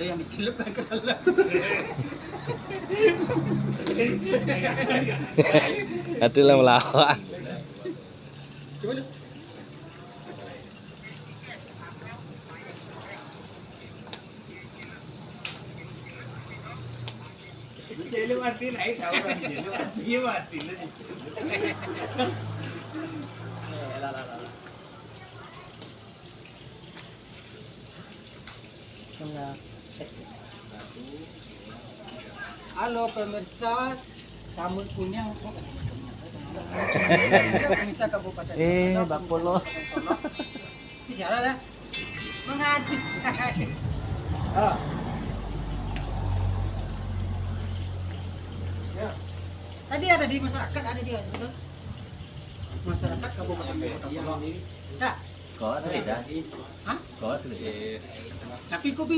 ada yang dicelup kan ke dalam. Itulah melawan. Coba lu. Jelu arti naik tahu kan jelu artinya mati lu. Halo pemirsa, Samut Kunyang. Pemirsa Kabupaten. Bakpolo. Bicara dah. Mengadu. Ah. Ya. Tadi ada di masyarakat, ada dia betul. Masyarakat Kabupaten Kota Solo. Tak. Có thế ra. Hah? Có thế. Tapi kok